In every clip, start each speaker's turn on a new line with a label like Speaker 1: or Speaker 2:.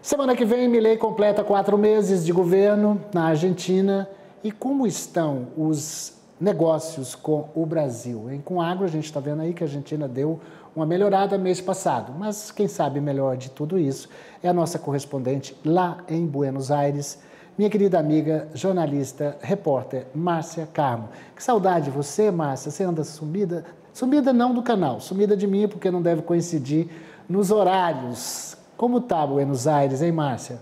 Speaker 1: Semana que vem, Milei completa 4 meses de governo na Argentina. E como estão os negócios com o Brasil? Com agro, a gente está vendo aí que a Argentina deu uma melhorada mês passado. Mas quem sabe melhor de tudo isso é a nossa correspondente lá em Buenos Aires, minha querida amiga, jornalista, repórter, Márcia Carmo. Que saudade de você, Márcia. Você anda sumida? Sumida não do canal, sumida de mim porque não deve coincidir nos horários. Como está Buenos Aires, hein, Márcia?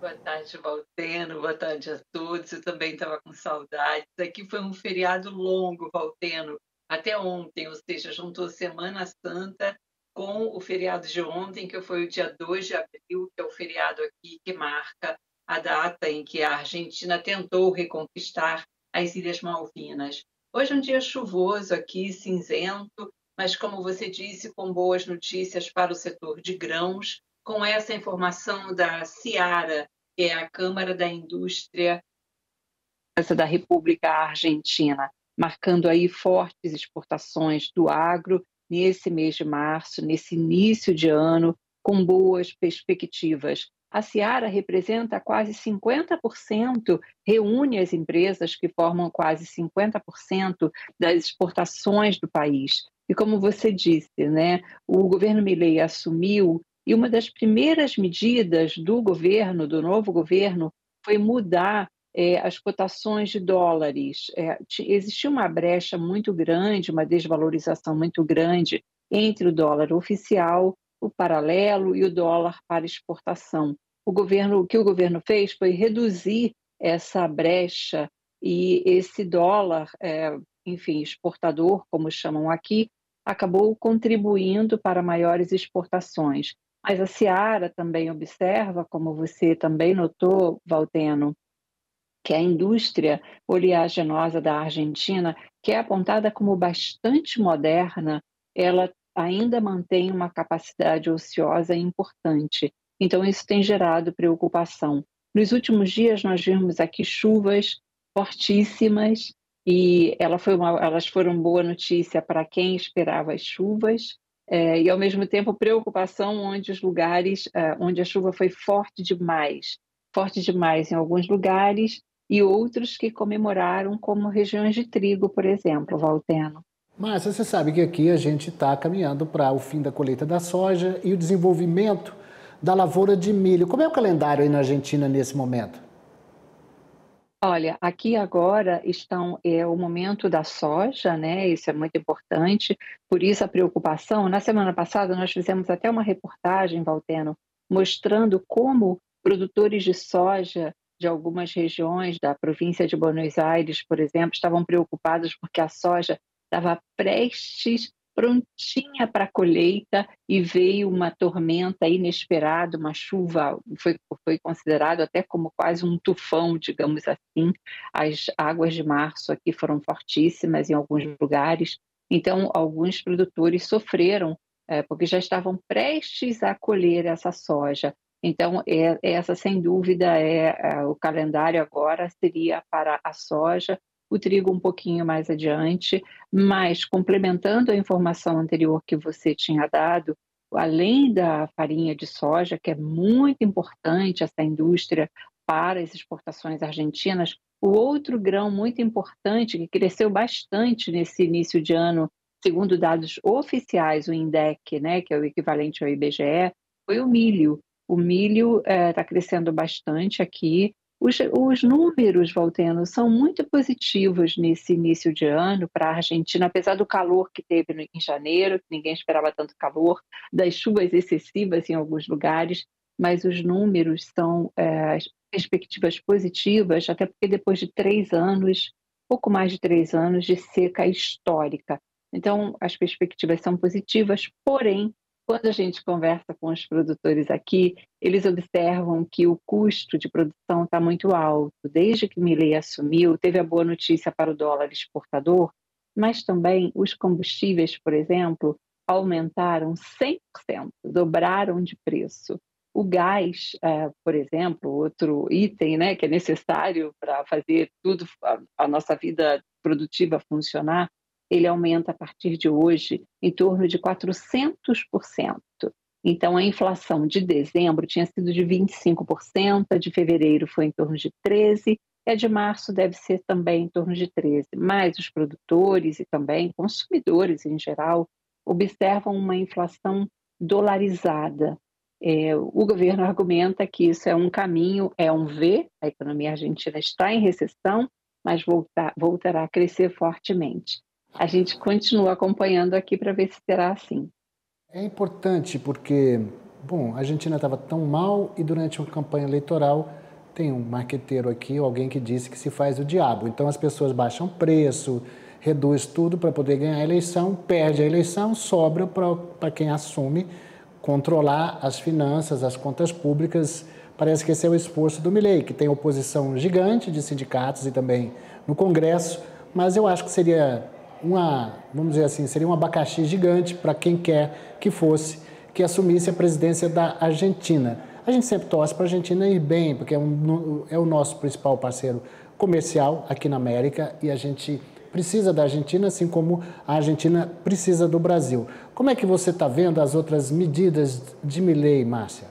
Speaker 2: Boa tarde, Valteno. Boa tarde a todos. Eu também estava com saudades. Aqui foi um feriado longo, Valteno, até ontem, ou seja, juntou Semana Santa com o feriado de ontem, que foi o dia 2 de abril, que é o feriado aqui que marca a data em que a Argentina tentou reconquistar as Ilhas Malvinas. Hoje é um dia chuvoso aqui, cinzento, mas como você disse, com boas notícias para o setor de grãos, com essa informação da Seara, que é a Câmara da Indústria da República Argentina, marcando aí fortes exportações do agro nesse mês de março, nesse início de ano, com boas perspectivas. A Seara representa quase 50%, reúne as empresas que formam quase 50% das exportações do país. E como você disse, né, o governo Milei assumiu e uma das primeiras medidas do governo, do novo governo, foi mudar as cotações de dólares. Existia uma brecha muito grande, uma desvalorização muito grande entre o dólar oficial, o paralelo e o dólar para exportação. O que o governo fez foi reduzir essa brecha e esse dólar, enfim, exportador, como chamam aqui, acabou contribuindo para maiores exportações. Mas a Seara também observa, como você também notou, Valteno, que é a indústria oleaginosa da Argentina, que é apontada como bastante moderna, ela ainda mantém uma capacidade ociosa importante. Então, isso tem gerado preocupação. Nos últimos dias, nós vimos aqui chuvas fortíssimas e elas foram boa notícia para quem esperava as chuvas, e, ao mesmo tempo, preocupação onde os lugares onde a chuva foi forte demais em alguns lugares, e outros que comemoraram, como regiões de trigo, por exemplo, Valteno.
Speaker 1: Márcia, você sabe que aqui a gente está caminhando para o fim da colheita da soja e o desenvolvimento da lavoura de milho. Como é o calendário aí na Argentina nesse momento?
Speaker 2: Olha, aqui agora é o momento da soja, né? Isso é muito importante, por isso a preocupação. Na semana passada, nós fizemos até uma reportagem, Valteno, mostrando como produtores de soja de algumas regiões da província de Buenos Aires, por exemplo, estavam preocupados porque a soja estava prestes, prontinha para a colheita, e veio uma tormenta inesperada, uma chuva, foi considerado até como quase um tufão, digamos assim. As águas de março aqui foram fortíssimas em alguns lugares, então alguns produtores sofreram, porque já estavam prestes a colher essa soja. Então, essa sem dúvida o calendário agora seria para a soja, o trigo um pouquinho mais adiante, mas complementando a informação anterior que você tinha dado, além da farinha de soja, que é muito importante essa indústria para as exportações argentinas, o outro grão muito importante que cresceu bastante nesse início de ano, segundo dados oficiais, o INDEC, né, que é o equivalente ao IBGE, foi o milho. O milho está crescendo bastante aqui. Os números, Valteno, são muito positivos nesse início de ano para a Argentina, apesar do calor que teve em janeiro, que ninguém esperava tanto calor, das chuvas excessivas em alguns lugares, mas os números são perspectivas positivas, até porque depois de 3 anos, pouco mais de 3 anos, de seca histórica. Então, as perspectivas são positivas, porém, quando a gente conversa com os produtores aqui, eles observam que o custo de produção está muito alto. Desde que Milei assumiu, teve a boa notícia para o dólar exportador, mas também os combustíveis, por exemplo, aumentaram 100%, dobraram de preço. O gás, por exemplo, outro item, né, que é necessário para fazer tudo, a nossa vida produtiva funcionar, ele aumenta a partir de hoje em torno de 400%. Então, a inflação de dezembro tinha sido de 25%, a de fevereiro foi em torno de 13%, e a de março deve ser também em torno de 13%. Mas os produtores e também consumidores em geral observam uma inflação dolarizada. O governo argumenta que isso é um caminho, é um V, a economia argentina está em recessão, mas voltará a crescer fortemente. A gente continua acompanhando aqui para ver se será assim.
Speaker 1: É importante porque, bom, a Argentina estava tão mal e durante uma campanha eleitoral tem um marqueteiro aqui, alguém que disse que se faz o diabo. Então as pessoas baixam preço, reduz tudo para poder ganhar a eleição, perde a eleição, sobra para quem assume controlar as finanças, as contas públicas. Parece que esse é o esforço do Milei, que tem oposição gigante de sindicatos e também no Congresso, mas eu acho que seria vamos dizer assim, seria um abacaxi gigante para quem quer que assumisse a presidência da Argentina. A gente sempre torce para a Argentina ir bem, porque é o nosso principal parceiro comercial aqui na América e a gente precisa da Argentina, assim como a Argentina precisa do Brasil. Como é que você está vendo as outras medidas de Milei, Márcia?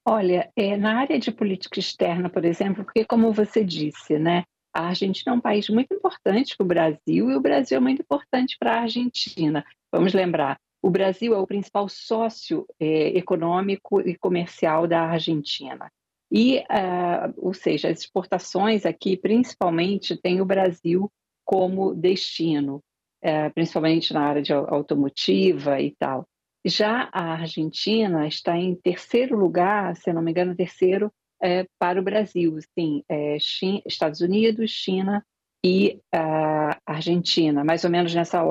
Speaker 2: Olha, na área de política externa, por exemplo, porque como você disse, né, a Argentina é um país muito importante para o Brasil e o Brasil é muito importante para a Argentina. Vamos lembrar, o Brasil é o principal sócio econômico e comercial da Argentina. E, ou seja, as exportações aqui, principalmente, têm o Brasil como destino, principalmente na área de automotiva e tal. Já a Argentina está em terceiro lugar, se não me engano, terceiro para o Brasil, sim, Estados Unidos, China e Argentina, mais ou menos nessa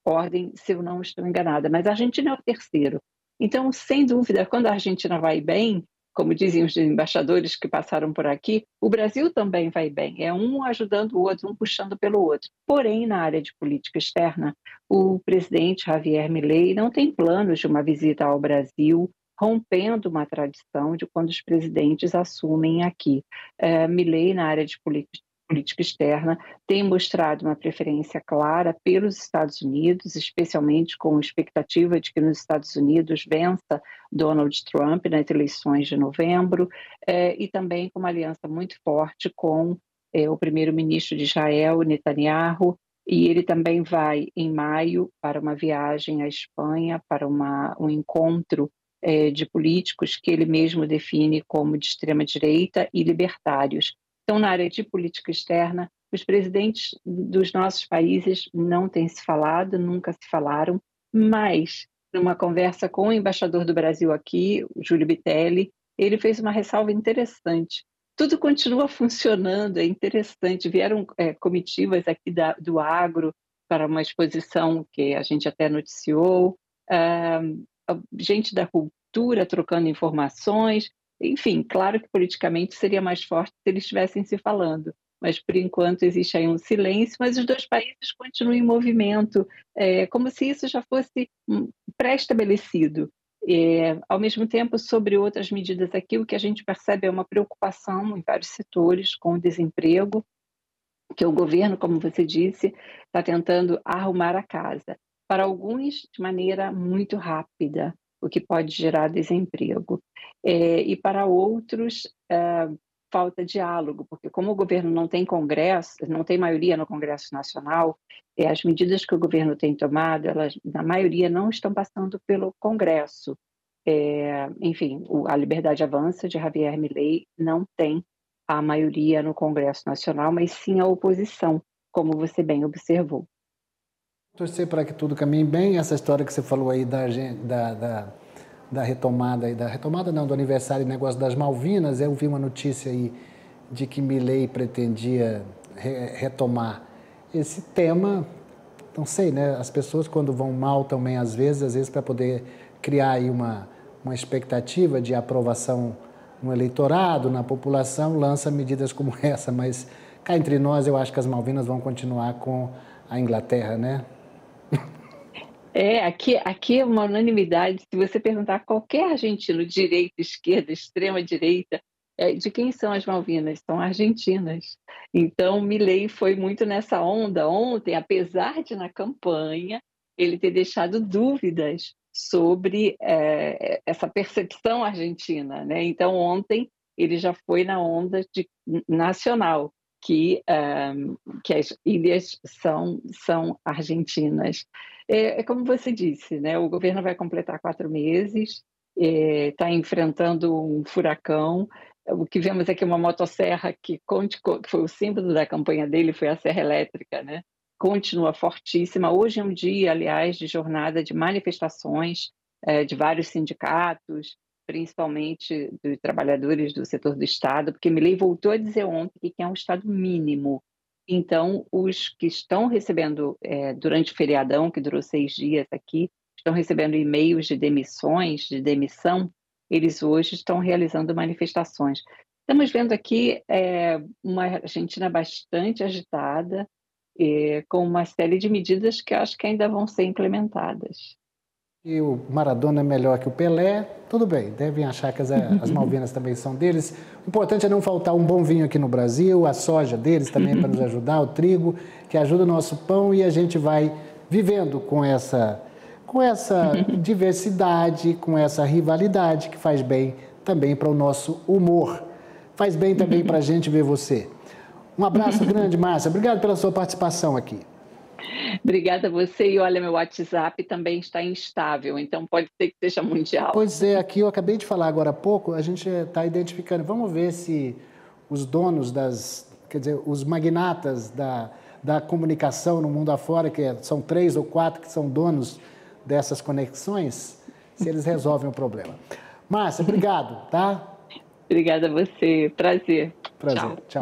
Speaker 2: ordem, se eu não estou enganada, mas a Argentina é o terceiro. Então, sem dúvida, quando a Argentina vai bem, como dizem os embaixadores que passaram por aqui, o Brasil também vai bem, é um ajudando o outro, um puxando pelo outro. Porém, na área de política externa, o presidente Javier Milei não tem planos de uma visita ao Brasil, rompendo uma tradição de quando os presidentes assumem aqui. Milei, na área de política externa, tem mostrado uma preferência clara pelos Estados Unidos, especialmente com expectativa de que nos Estados Unidos vença Donald Trump nas eleições de novembro, e também com uma aliança muito forte com o primeiro-ministro de Israel, Netanyahu, e ele também vai, em maio, para uma viagem à Espanha, para um encontro de políticos que ele mesmo define como de extrema-direita e libertários. Então, na área de política externa, os presidentes dos nossos países não têm se falado, nunca se falaram, mas, numa conversa com o embaixador do Brasil aqui, o Júlio Bitelli, ele fez uma ressalva interessante. Tudo continua funcionando, é interessante. Vieram comitivas aqui do agro para uma exposição que a gente até noticiou, gente da cultura trocando informações. Enfim, claro que politicamente seria mais forte se eles estivessem se falando, mas por enquanto existe aí um silêncio, mas os dois países continuam em movimento, como se isso já fosse pré-estabelecido. Ao mesmo tempo, sobre outras medidas aqui, o que a gente percebe é uma preocupação em vários setores com o desemprego, que o governo, como você disse, está tentando arrumar a casa. Para alguns, de maneira muito rápida, o que pode gerar desemprego. E para outros, falta diálogo, porque como o governo não tem Congresso, não tem maioria no Congresso Nacional, as medidas que o governo tem tomado, elas, na maioria, não estão passando pelo Congresso. Enfim, a Liberdade Avança, de Javier Milei, não tem a maioria no Congresso Nacional, mas sim a oposição, como você bem observou.
Speaker 1: Torcer para que tudo caminhe bem. Essa história que você falou aí da retomada não, do aniversário e negócio das Malvinas, eu vi uma notícia aí de que Milei pretendia retomar esse tema. Não sei, né? As pessoas quando vão mal também, às vezes para poder criar aí uma expectativa de aprovação no eleitorado, na população, lança medidas como essa, mas cá entre nós eu acho que as Malvinas vão continuar com a Inglaterra, né?
Speaker 2: Aqui é uma unanimidade. Se você perguntar a qualquer argentino, direita, esquerda, extrema-direita, de quem são as Malvinas? São argentinas. Então, Milei foi muito nessa onda ontem, apesar de na campanha ele ter deixado dúvidas sobre essa percepção argentina, né? Então, ontem ele já foi na onda nacional, que as ilhas são argentinas. É como você disse, né? O governo vai completar 4 meses, está enfrentando um furacão. O que vemos aqui é uma motosserra que foi o símbolo da campanha dele, foi a serra elétrica, né? Continua fortíssima. Hoje é um dia, aliás, de jornada de manifestações de vários sindicatos, principalmente dos trabalhadores do setor do Estado, porque Milei voltou a dizer ontem que é um Estado mínimo. Então, os que estão recebendo, durante o feriadão, que durou 6 dias aqui, estão recebendo e-mails de demissão, eles hoje estão realizando manifestações. Estamos vendo aqui uma Argentina bastante agitada, com uma série de medidas que acho que ainda vão ser implementadas.
Speaker 1: E o Maradona é melhor que o Pelé, tudo bem, devem achar que as Malvinas também são deles. O importante é não faltar um bom vinho aqui no Brasil, a soja deles também para nos ajudar, o trigo, que ajuda o nosso pão, e a gente vai vivendo com essa diversidade, com essa rivalidade que faz bem também para o nosso humor. Faz bem também para a gente ver você. Um abraço grande, Márcia. Obrigado pela sua participação aqui.
Speaker 2: Obrigada a você. E olha, meu WhatsApp também está instável, então pode ser que seja mundial.
Speaker 1: Pois é, aqui eu acabei de falar agora há pouco, a gente está identificando. Vamos ver se os donos os magnatas da comunicação no mundo afora, são 3 ou 4 que são donos dessas conexões, se eles resolvem o problema. Márcia, obrigado, tá?
Speaker 2: Obrigada a você. Prazer.
Speaker 1: Tchau.